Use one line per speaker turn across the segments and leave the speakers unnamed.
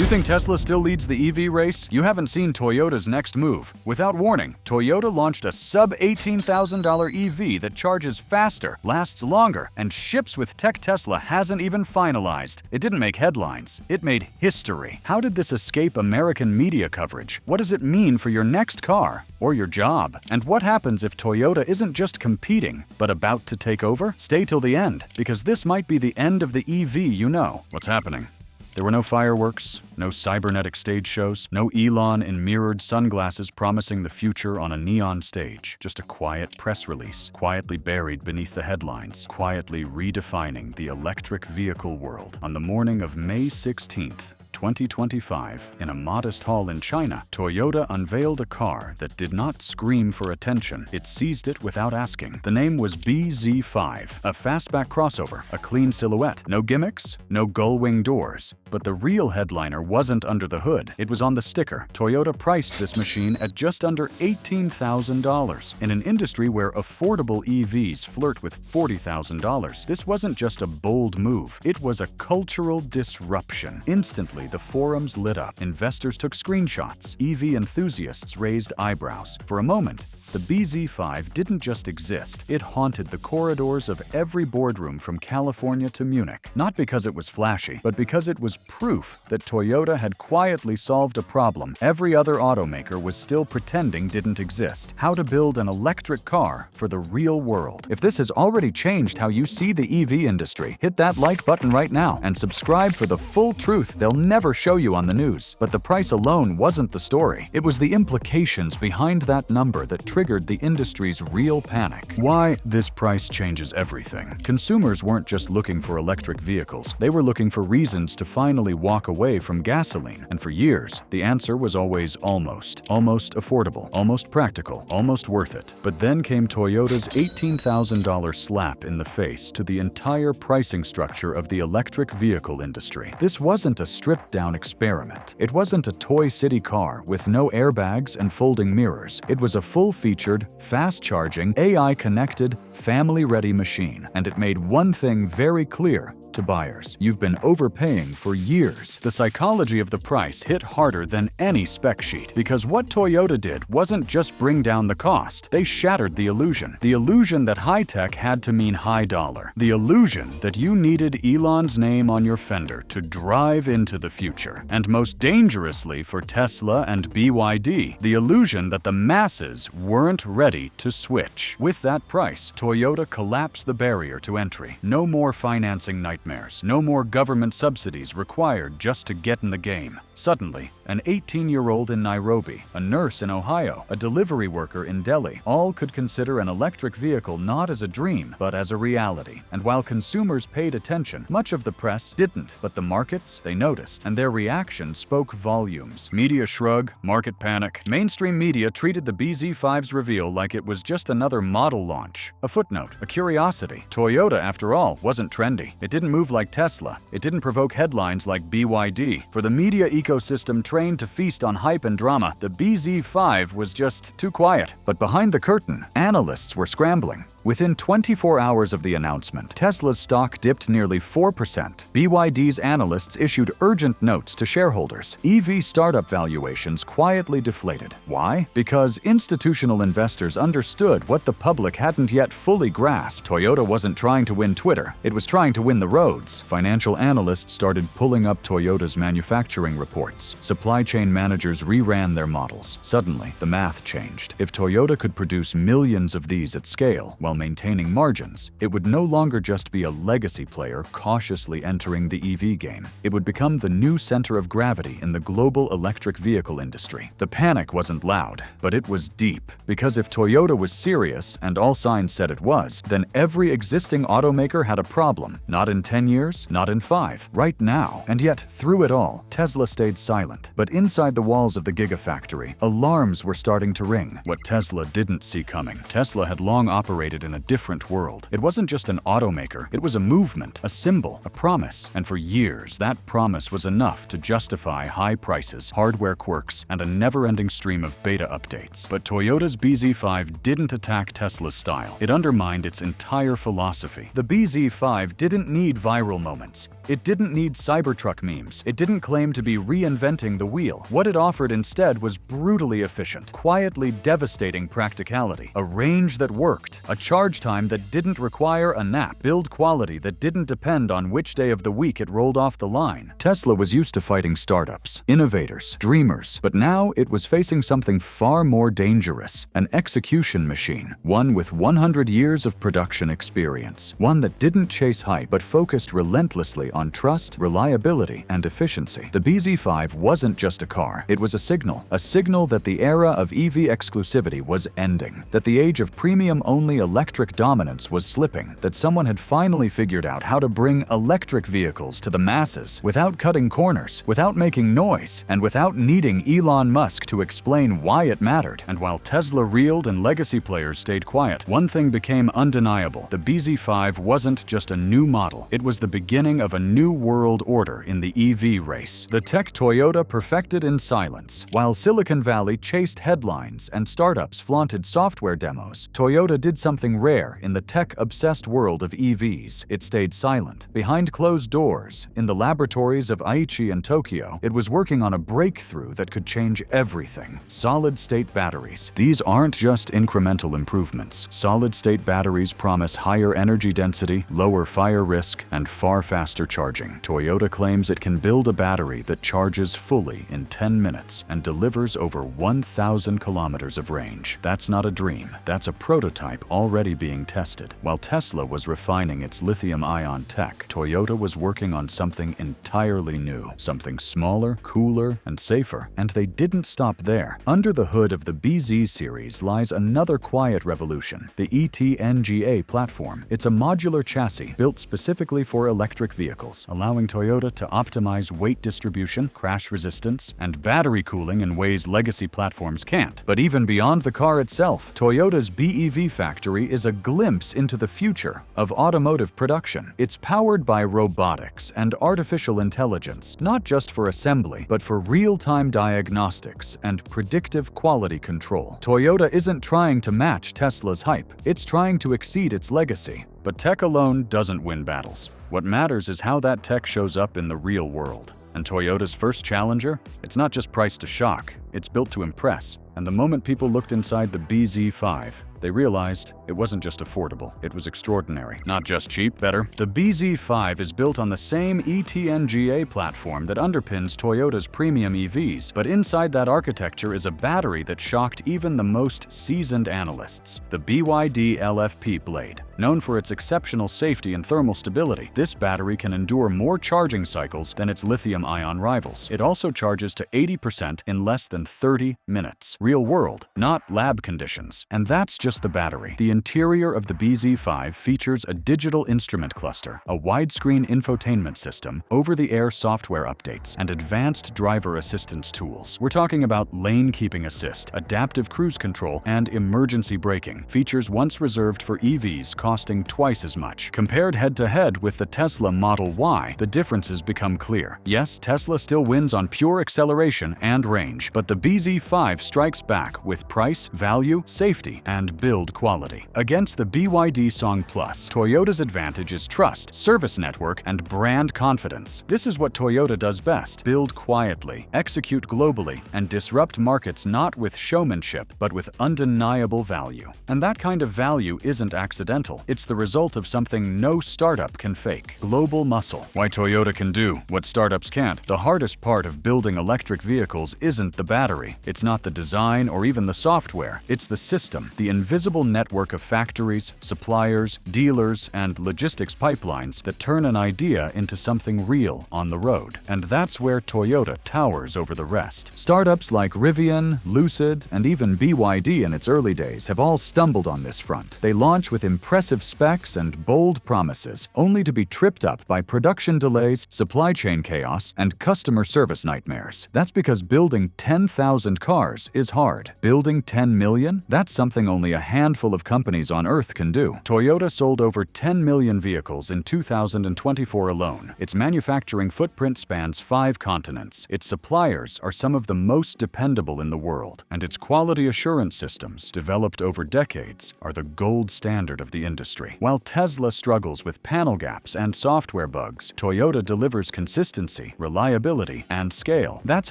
You think Tesla still leads the EV race? You haven't seen Toyota's next move. Without warning, Toyota launched a sub-$18,000 EV that charges faster, lasts longer, and ships with tech Tesla hasn't even finalized. It didn't make headlines. It made history. How did this escape American media coverage? What does it mean for your next car or your job? And what happens if Toyota isn't just competing, but about to take over? Stay till the end, because this might be the end of the EV you know. What's happening? There were no fireworks, no cybernetic stage shows, no Elon in mirrored sunglasses promising the future on a neon stage. Just a quiet press release, quietly buried beneath the headlines, quietly redefining the electric vehicle world. On the morning of May 16th, 2025, in a modest hall in China, Toyota unveiled a car that did not scream for attention. It seized it without asking. The name was BZ5, a fastback crossover, a clean silhouette, no gimmicks, no gull-wing doors. But the real headliner wasn't under the hood. It was on the sticker. Toyota priced this machine at just under $18,000. In an industry where affordable EVs flirt with $40,000, this wasn't just a bold move. It was a cultural disruption. Instantly, the forums lit up. Investors took screenshots. EV enthusiasts raised eyebrows. For a moment, the BZ5 didn't just exist. It haunted the corridors of every boardroom from California to Munich. Not because it was flashy, but because it was proof that Toyota had quietly solved a problem every other automaker was still pretending didn't exist: how to build an electric car for the real world. If this has already changed how you see the EV industry, hit that like button right now and subscribe for the full truth they'll never show you on the news. But the price alone wasn't the story. It was the implications behind that number that triggered the industry's real panic. Why this price changes everything. Consumers weren't just looking for electric vehicles. They were looking for reasons to finally walk away from gasoline. And for years, the answer was always almost. Almost affordable, almost practical, almost worth it. But then came Toyota's $18,000 slap in the face to the entire pricing structure of the electric vehicle industry. This wasn't a stripped-down experiment. It wasn't a Toy City car with no airbags and folding mirrors. It was a full-featured, fast-charging, AI-connected, family-ready machine. And it made one thing very clear to buyers: you've been overpaying for years. The psychology of the price hit harder than any spec sheet, because what Toyota did wasn't just bring down the cost. They shattered the illusion. The illusion that high-tech had to mean high dollar. The illusion that you needed Elon's name on your fender to drive into the future. And most dangerously for Tesla and BYD, the illusion that the masses weren't ready to switch. With that price, Toyota collapsed the barrier to entry. No more financing nightmares. No more government subsidies required just to get in the game. Suddenly, an 18-year-old in Nairobi, a nurse in Ohio, a delivery worker in Delhi, all could consider an electric vehicle not as a dream, but as a reality. And while consumers paid attention, much of the press didn't. But the markets, they noticed, and their reaction spoke volumes. Media shrug, market panic. Mainstream media treated the BZ5's reveal like it was just another model launch. A footnote, a curiosity. Toyota, after all, wasn't trendy. It didn't move like Tesla. It didn't provoke headlines like BYD. For the media ecosystem trained to feast on hype and drama, the BZ5 was just too quiet. But behind the curtain, analysts were scrambling. Within 24 hours of the announcement, Tesla's stock dipped nearly 4%. BYD's analysts issued urgent notes to shareholders. EV startup valuations quietly deflated. Why? Because institutional investors understood what the public hadn't yet fully grasped. Toyota wasn't trying to win Twitter. It was trying to win the roads. Financial analysts started pulling up Toyota's manufacturing reports. Supply chain managers reran their models. Suddenly, the math changed. If Toyota could produce millions of these at scale, while maintaining margins, it would no longer just be a legacy player cautiously entering the EV game. It would become the new center of gravity in the global electric vehicle industry. The panic wasn't loud, but it was deep, because if Toyota was serious, and all signs said it was, then every existing automaker had a problem. Not in 10 years, not in 5, right now. And yet, through it all, Tesla stayed silent. But inside the walls of the Gigafactory, alarms were starting to ring. What Tesla didn't see coming. Tesla had long operated operated in a different world. It wasn't just an automaker, it was a movement, a symbol, a promise. And for years, that promise was enough to justify high prices, hardware quirks, and a never-ending stream of beta updates. But Toyota's BZ5 didn't attack Tesla's style. It undermined its entire philosophy. The BZ5 didn't need viral moments. It didn't need Cybertruck memes. It didn't claim to be reinventing the wheel. What it offered instead was brutally efficient, quietly devastating practicality, a range that worked, a charge time that didn't require a nap, build quality that didn't depend on which day of the week it rolled off the line. Tesla was used to fighting startups, innovators, dreamers, but now it was facing something far more dangerous, an execution machine, one with 100 years of production experience, one that didn't chase hype but focused relentlessly on trust, reliability, and efficiency. The BZ5 wasn't just a car, it was a signal that the era of EV exclusivity was ending, that the age of premium-only electric dominance was slipping, that someone had finally figured out how to bring electric vehicles to the masses without cutting corners, without making noise, and without needing Elon Musk to explain why it mattered. And while Tesla reeled and legacy players stayed quiet, one thing became undeniable. The BZ5 wasn't just a new model, it was the beginning of a new world order in the EV race. The tech Toyota perfected in silence. While Silicon Valley chased headlines and startups flaunted software demos, Toyota did something rare in the tech-obsessed world of EVs. It stayed silent. Behind closed doors, in the laboratories of Aichi and Tokyo, it was working on a breakthrough that could change everything. Solid-state batteries. These aren't just incremental improvements. Solid-state batteries promise higher energy density, lower fire risk, and far faster charging. Toyota claims it can build a battery that charges fully in 10 minutes and delivers over 1,000 kilometers of range. That's not a dream. That's a prototype already being tested. While Tesla was refining its lithium-ion tech, Toyota was working on something entirely new, something smaller, cooler, and safer. And they didn't stop there. Under the hood of the BZ series lies another quiet revolution, the ETNGA platform. It's a modular chassis built specifically for electric vehicles, allowing Toyota to optimize weight distribution, crash resistance, and battery cooling in ways legacy platforms can't. But even beyond the car itself, Toyota's BEV factory is a glimpse into the future of automotive production. It's powered by robotics and artificial intelligence, not just for assembly, but for real-time diagnostics and predictive quality control. Toyota isn't trying to match Tesla's hype, it's trying to exceed its legacy. But tech alone doesn't win battles. What matters is how that tech shows up in the real world. And Toyota's first Challenger? It's not just priced to shock, it's built to impress. And the moment people looked inside the BZ5, they realized it wasn't just affordable, it was extraordinary. Not just cheap, better. The BZ5 is built on the same ETNGA platform that underpins Toyota's premium EVs, but inside that architecture is a battery that shocked even the most seasoned analysts, the BYD LFP Blade. Known for its exceptional safety and thermal stability, this battery can endure more charging cycles than its lithium-ion rivals. It also charges to 80% in less than 30 minutes. Real world, not lab conditions. And that's just the battery. The interior of the BZ5 features a digital instrument cluster, a widescreen infotainment system, over-the-air software updates, and advanced driver assistance tools. We're talking about lane keeping assist, adaptive cruise control, and emergency braking, features once reserved for EVs costing twice as much. Compared head-to-head with the Tesla Model Y, the differences become clear. Yes, Tesla still wins on pure acceleration and range, but the BZ5 strikes back with price, value, safety, and build quality. Against the BYD Song Plus, Toyota's advantage is trust, service network, and brand confidence. This is what Toyota does best: build quietly, execute globally, and disrupt markets not with showmanship, but with undeniable value. And that kind of value isn't accidental. It's the result of something no startup can fake: global muscle. Why Toyota can do what startups can't. The hardest part of building electric vehicles isn't the battery. It's not the design or even the software. It's the system, the invisible network of factories, suppliers, dealers, and logistics pipelines that turn an idea into something real on the road. And that's where Toyota towers over the rest. Startups like Rivian, Lucid, and even BYD in its early days have all stumbled on this front. They launch with impressive specs and bold promises, only to be tripped up by production delays, supply chain chaos, and customer service nightmares. That's because building 10,000 cars is hard. Building 10 million? That's something only a handful of companies companies on Earth can do. Toyota sold over 10 million vehicles in 2024 alone. Its manufacturing footprint spans 5 continents. Its suppliers are some of the most dependable in the world, and its quality assurance systems, developed over decades, are the gold standard of the industry. While Tesla struggles with panel gaps and software bugs, Toyota delivers consistency, reliability, and scale. That's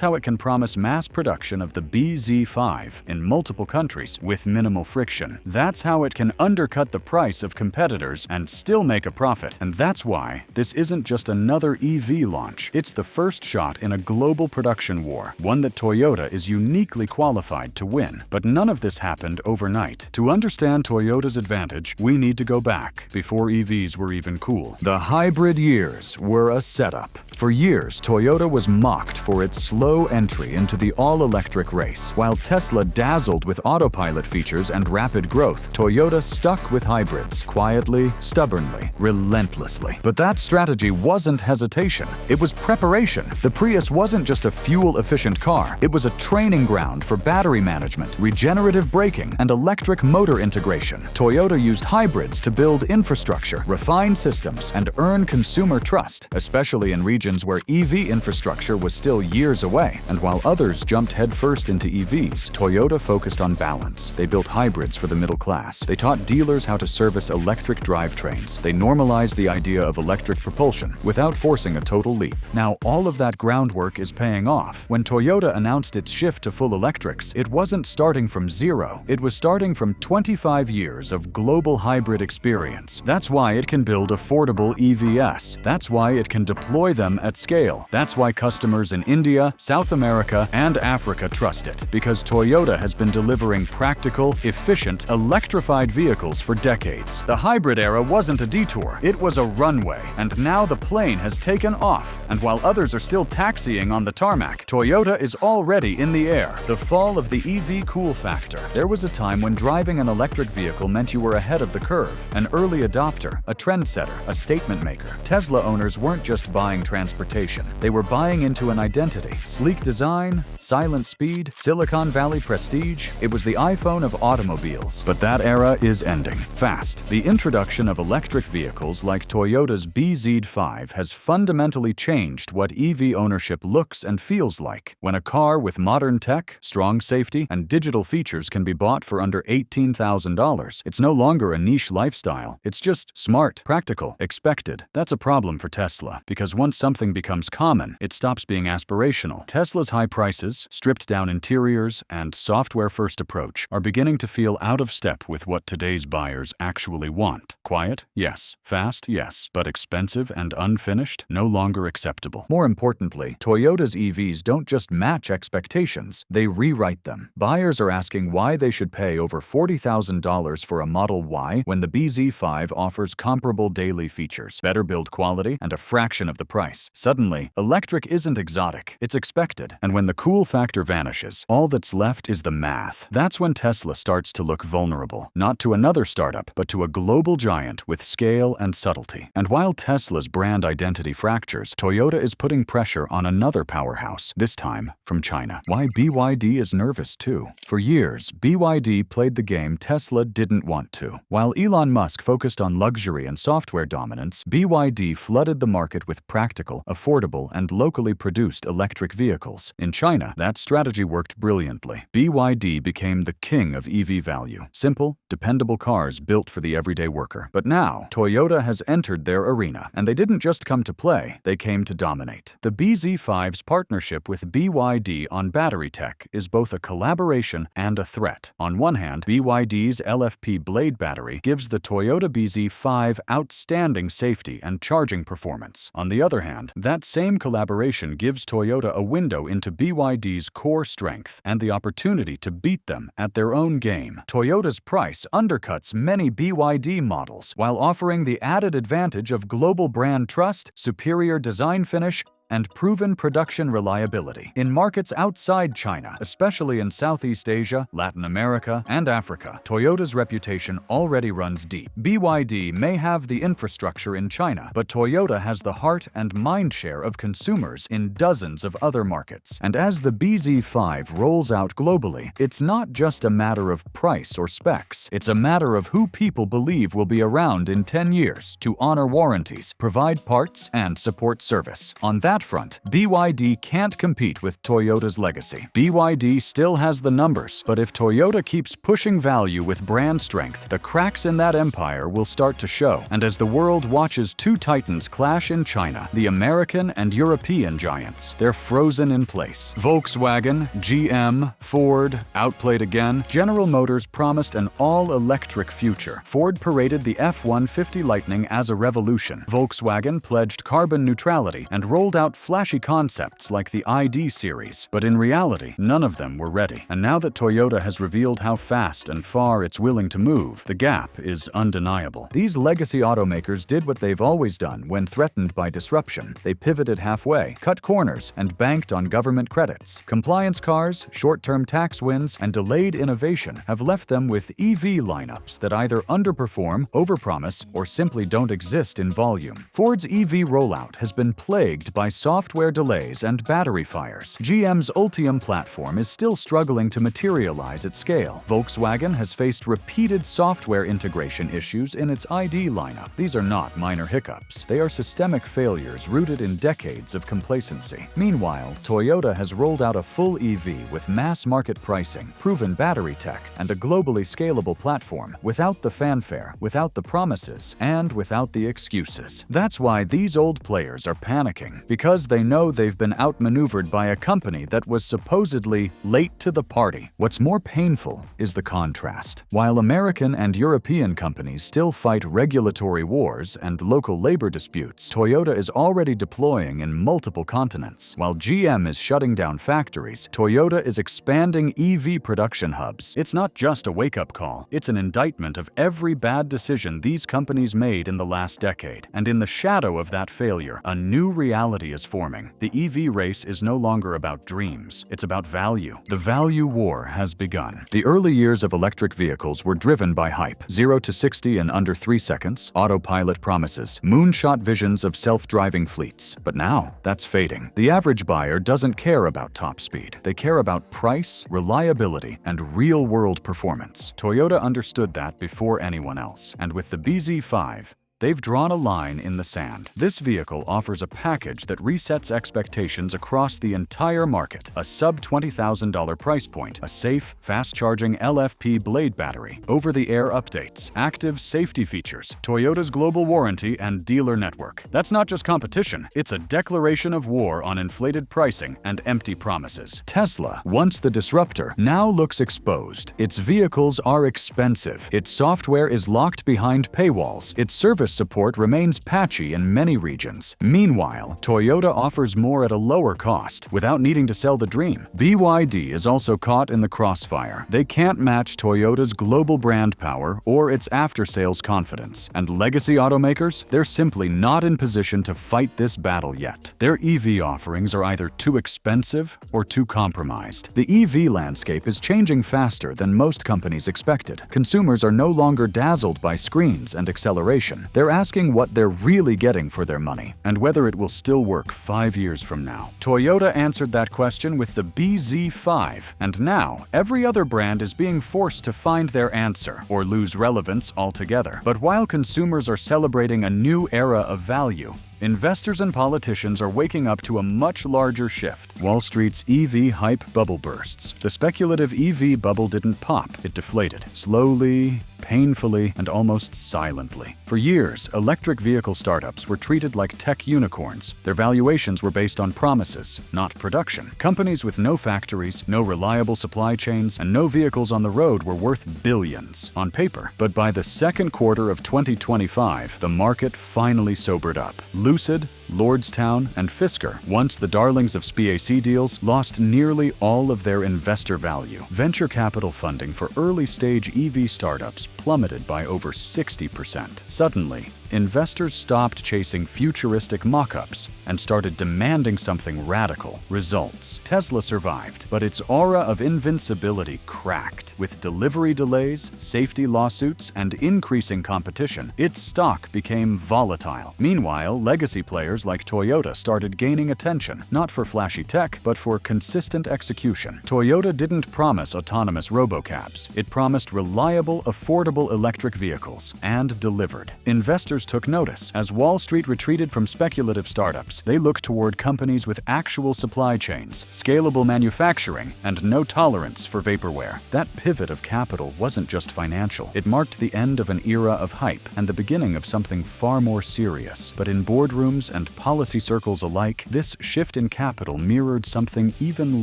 how it can promise mass production of the BZ5 in multiple countries with minimal friction. That's how it can undercut the price of competitors and still make a profit. And that's why this isn't just another EV launch. It's the first shot in a global production war, one that Toyota is uniquely qualified to win. But none of this happened overnight. To understand Toyota's advantage, we need to go back before EVs were even cool. The hybrid years were a setup. For years, Toyota was mocked for its slow entry into the all-electric race. While Tesla dazzled with autopilot features and rapid growth, Toyota stuck with hybrids, quietly, stubbornly, relentlessly. But that strategy wasn't hesitation. It was preparation. The Prius wasn't just a fuel-efficient car. It was a training ground for battery management, regenerative braking, and electric motor integration. Toyota used hybrids to build infrastructure, refine systems, and earn consumer trust, especially in regions where EV infrastructure was still years away. And while others jumped headfirst into EVs, Toyota focused on balance. They built hybrids for the middle class. They taught dealers how to service electric drivetrains. They normalized the idea of electric propulsion without forcing a total leap. Now, all of that groundwork is paying off. When Toyota announced its shift to full electrics, it wasn't starting from zero. It was starting from 25 years of global hybrid experience. That's why it can build affordable EVs. That's why it can deploy them at scale. That's why customers in India, South America, and Africa trust it. Because Toyota has been delivering practical, efficient, electrified vehicles for decades. The hybrid era wasn't a detour, it was a runway. And now the plane has taken off. And while others are still taxiing on the tarmac, Toyota is already in the air. The fall of the EV cool factor. There was a time when driving an electric vehicle meant you were ahead of the curve, an early adopter, a trendsetter, a statement maker. Tesla owners weren't just buying transportation. They were buying into an identity. Sleek design, silent speed, Silicon Valley prestige. It was the iPhone of automobiles. But that era is ending fast. The introduction of electric vehicles like Toyota's BZ5 has fundamentally changed what EV ownership looks and feels like. When a car with modern tech, strong safety, and digital features can be bought for under $18,000, it's no longer a niche lifestyle. It's just smart, practical, expected. That's a problem for Tesla, because once something becomes common, it stops being aspirational. Tesla's high prices, stripped-down interiors, and software-first approach are beginning to feel out of step with what today's buyers actually want. Quiet? Yes. Fast? Yes. But expensive and unfinished? No longer acceptable. More importantly, Toyota's EVs don't just match expectations, they rewrite them. Buyers are asking why they should pay over $40,000 for a Model Y when the BZ5 offers comparable daily features, better build quality, and a fraction of the price. Suddenly, electric isn't exotic, it's expected. And when the cool factor vanishes, all that's left is the math. That's when Tesla starts to look vulnerable, not to another startup, but to a global giant with scale and subtlety. And while Tesla's brand identity fractures, Toyota is putting pressure on another powerhouse, this time from China. Why BYD is nervous too. For years, BYD played the game Tesla didn't want to. While Elon Musk focused on luxury and software dominance, BYD flooded the market with practical, affordable, and locally produced electric vehicles. In China, that strategy worked brilliantly. BYD became the king of EV value. Simple, dependable cars built for the everyday worker. But now, Toyota has entered their arena, and they didn't just come to play, they came to dominate. The BZ5's partnership with BYD on battery tech is both a collaboration and a threat. On one hand, BYD's LFP Blade battery gives the Toyota BZ5 outstanding safety and charging performance. On the other hand, that same collaboration gives Toyota a window into BYD's core strength and the opportunity to beat them at their own game. Toyota's price undercuts many BYD models while offering the added advantage of global brand trust, superior design finish, and proven production reliability. In markets outside China, especially in Southeast Asia, Latin America, and Africa, Toyota's reputation already runs deep. BYD may have the infrastructure in China, but Toyota has the heart and mind share of consumers in dozens of other markets. And as the BZ5 rolls out globally, it's not just a matter of price or specs. It's a matter of who people believe will be around in 10 years to honor warranties, provide parts, and support service. On that front, BYD can't compete with Toyota's legacy. BYD still has the numbers, but if Toyota keeps pushing value with brand strength, the cracks in that empire will start to show. And as the world watches two titans clash in China, the American and European giants, they're frozen in place. Volkswagen, GM, Ford, outplayed again. General Motors promised an all-electric future. Ford paraded the F-150 Lightning as a revolution. Volkswagen pledged carbon neutrality and rolled out flashy concepts like the ID series. But in reality, none of them were ready. And now that Toyota has revealed how fast and far it's willing to move, the gap is undeniable. These legacy automakers did what they've always done when threatened by disruption. They pivoted halfway, cut corners, and banked on government credits. Compliance cars, short-term tax wins, and delayed innovation have left them with EV lineups that either underperform, overpromise, or simply don't exist in volume. Ford's EV rollout has been plagued by software delays and battery fires. GM's Ultium platform is still struggling to materialize at scale. Volkswagen has faced repeated software integration issues in its ID lineup. These are not minor hiccups. They are systemic failures rooted in decades of complacency. Meanwhile, Toyota has rolled out a full EV with mass-market pricing, proven battery tech, and a globally scalable platform, without the fanfare, without the promises, and without the excuses. That's why these old players are panicking, because they know they've been outmaneuvered by a company that was supposedly late to the party. What's more painful is the contrast. While American and European companies still fight regulatory wars and local labor disputes, Toyota is already deploying in multiple continents. While GM is shutting down factories, Toyota is expanding EV production hubs. It's not just a wake-up call, it's an indictment of every bad decision these companies made in the last decade. And in the shadow of that failure, a new reality is forming. The EV race is no longer about dreams, it's about value. The value war has begun. The early years of electric vehicles were driven by hype. 0 to 60 in under 3 seconds, autopilot promises, moonshot visions of self-driving fleets. But now, that's fading. The average buyer doesn't care about top speed. They care about price, reliability, and real-world performance. Toyota understood that before anyone else. And with the BZ5, they've drawn a line in the sand. This vehicle offers a package that resets expectations across the entire market. A sub-$20,000 price point, a safe, fast-charging LFP blade battery, over-the-air updates, active safety features, Toyota's global warranty, and dealer network. That's not just competition, it's a declaration of war on inflated pricing and empty promises. Tesla, once the disruptor, now looks exposed. Its vehicles are expensive. Its software is locked behind paywalls. Its service support remains patchy in many regions. Meanwhile, Toyota offers more at a lower cost, without needing to sell the dream. BYD is also caught in the crossfire. They can't match Toyota's global brand power or its after-sales confidence. And legacy automakers, they're simply not in position to fight this battle yet. Their EV offerings are either too expensive or too compromised. The EV landscape is changing faster than most companies expected. Consumers are no longer dazzled by screens and acceleration. They're asking what they're really getting for their money, and whether it will still work 5 years from now. Toyota answered that question with the BZ5, and now every other brand is being forced to find their answer, or lose relevance altogether. But while consumers are celebrating a new era of value, investors and politicians are waking up to a much larger shift. Wall Street's EV hype bubble bursts. The speculative EV bubble didn't pop, it deflated. Slowly, painfully, and almost silently. For years, electric vehicle startups were treated like tech unicorns. Their valuations were based on promises, not production. Companies with no factories, no reliable supply chains, and no vehicles on the road were worth billions on paper. But by the second quarter of 2025, the market finally sobered up. Lucid, Lordstown, and Fisker, once the darlings of SPAC deals, lost nearly all of their investor value. Venture capital funding for early-stage EV startups plummeted by over 60%. Suddenly, investors stopped chasing futuristic mock-ups and started demanding something radical: results. Tesla survived, but its aura of invincibility cracked. With delivery delays, safety lawsuits, and increasing competition, its stock became volatile. Meanwhile, legacy players like Toyota started gaining attention, not for flashy tech, but for consistent execution. Toyota didn't promise autonomous robocabs. It promised reliable, affordable electric vehicles, and delivered. Investors took notice. As Wall Street retreated from speculative startups, they looked toward companies with actual supply chains, scalable manufacturing, and no tolerance for vaporware. That pivot of capital wasn't just financial. It marked the end of an era of hype and the beginning of something far more serious. But in boardrooms and policy circles alike, this shift in capital mirrored something even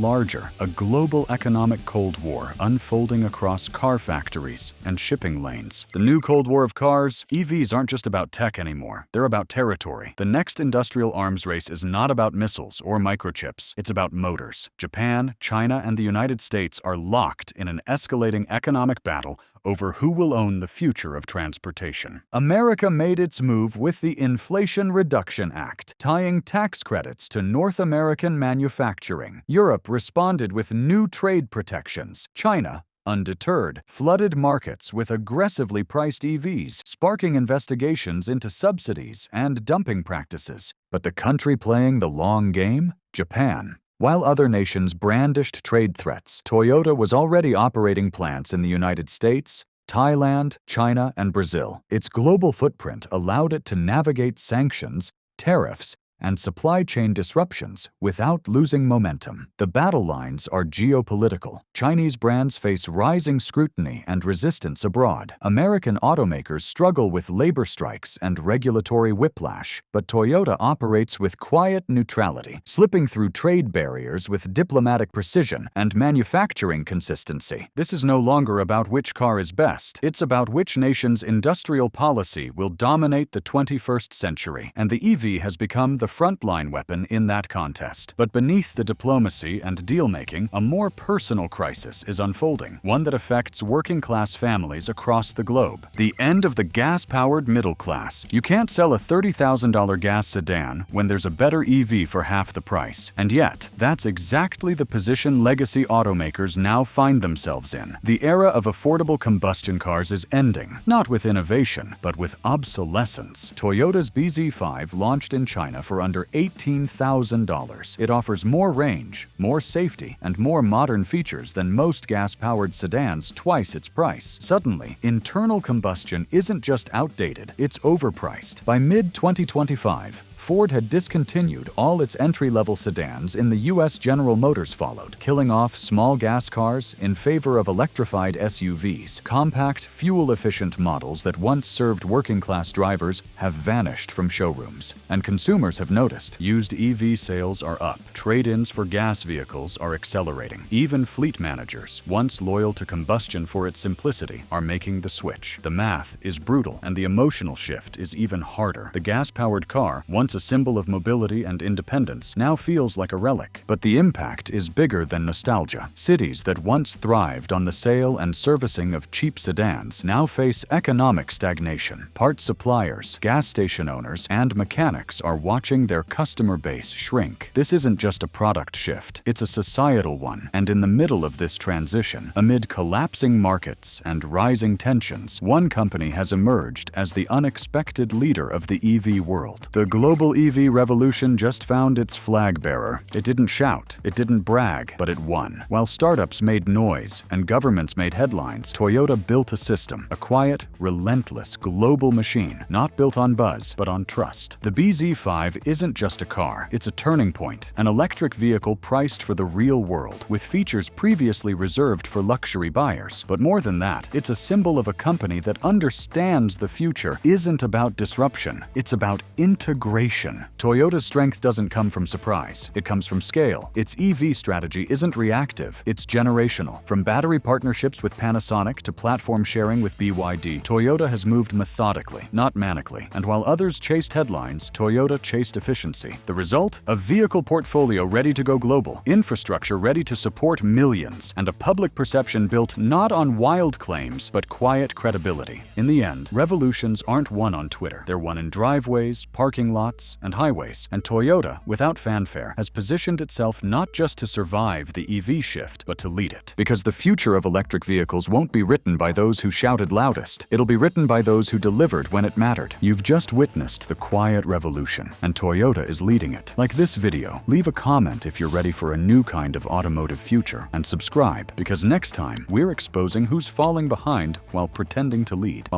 larger: a global economic Cold War unfolding across car factories and shipping lanes. The new Cold War of cars. EVs aren't just about tech anymore. They're about territory. The next industrial arms race is not about missiles or microchips. It's about motors. Japan, China, and the United States are locked in an escalating economic battle over who will own the future of transportation. America made its move with the Inflation Reduction Act, tying tax credits to North American manufacturing. Europe responded with new trade protections. China, undeterred, flooded markets with aggressively priced EVs, sparking investigations into subsidies and dumping practices. But the country playing the long game? Japan. While other nations brandished trade threats, Toyota was already operating plants in the United States, Thailand, China, and Brazil. Its global footprint allowed it to navigate sanctions, tariffs, and supply chain disruptions without losing momentum. The battle lines are geopolitical. Chinese brands face rising scrutiny and resistance abroad. American automakers struggle with labor strikes and regulatory whiplash, but Toyota operates with quiet neutrality, slipping through trade barriers with diplomatic precision and manufacturing consistency. This is no longer about which car is best. It's about which nation's industrial policy will dominate the 21st century, and the EV has become the frontline weapon in that contest. But beneath the diplomacy and deal-making, a more personal crisis is unfolding, one that affects working-class families across the globe. The end of the gas-powered middle class. You can't sell a $30,000 gas sedan when there's a better EV for half the price. And yet, that's exactly the position legacy automakers now find themselves in. The era of affordable combustion cars is ending, not with innovation, but with obsolescence. Toyota's BZ5 launched in China for under $18,000. It offers more range, more safety, and more modern features than most gas-powered sedans, twice its price. Suddenly, internal combustion isn't just outdated, it's overpriced. By mid-2025, Ford had discontinued all its entry-level sedans in the U.S. General Motors followed, killing off small gas cars in favor of electrified SUVs. Compact, fuel-efficient models that once served working-class drivers have vanished from showrooms. And consumers have noticed. Used EV sales are up. Trade-ins for gas vehicles are accelerating. Even fleet managers, once loyal to combustion for its simplicity, are making the switch. The math is brutal, and the emotional shift is even harder. The gas-powered car, once a symbol of mobility and independence, now feels like a relic. But the impact is bigger than nostalgia. Cities that once thrived on the sale and servicing of cheap sedans now face economic stagnation. Part suppliers, gas station owners, and mechanics are watching their customer base shrink. This isn't just a product shift, it's a societal one. And in the middle of this transition, amid collapsing markets and rising tensions, one company has emerged as the unexpected leader of the EV world. The global EV revolution just found its flag bearer. It didn't shout, it didn't brag, but it won. While startups made noise and governments made headlines, Toyota built a system, a quiet, relentless global machine, not built on buzz, but on trust. The BZ5 isn't just a car, it's a turning point, an electric vehicle priced for the real world, with features previously reserved for luxury buyers. But more than that, it's a symbol of a company that understands the future isn't about disruption, it's about integration. innovation. Toyota's strength doesn't come from surprise. It comes from scale. Its EV strategy isn't reactive. It's generational. From battery partnerships with Panasonic to platform sharing with BYD, Toyota has moved methodically, not manically. And while others chased headlines, Toyota chased efficiency. The result? A vehicle portfolio ready to go global, infrastructure ready to support millions, and a public perception built not on wild claims, but quiet credibility. In the end, revolutions aren't won on Twitter. They're won in driveways, parking lots, and highways. And Toyota, without fanfare, has positioned itself not just to survive the EV shift, but to lead it. Because the future of electric vehicles won't be written by those who shouted loudest. It'll be written by those who delivered when it mattered. You've just witnessed the quiet revolution, and Toyota is leading it. Like this video, leave a comment if you're ready for a new kind of automotive future, and subscribe, because next time we're exposing who's falling behind while pretending to lead.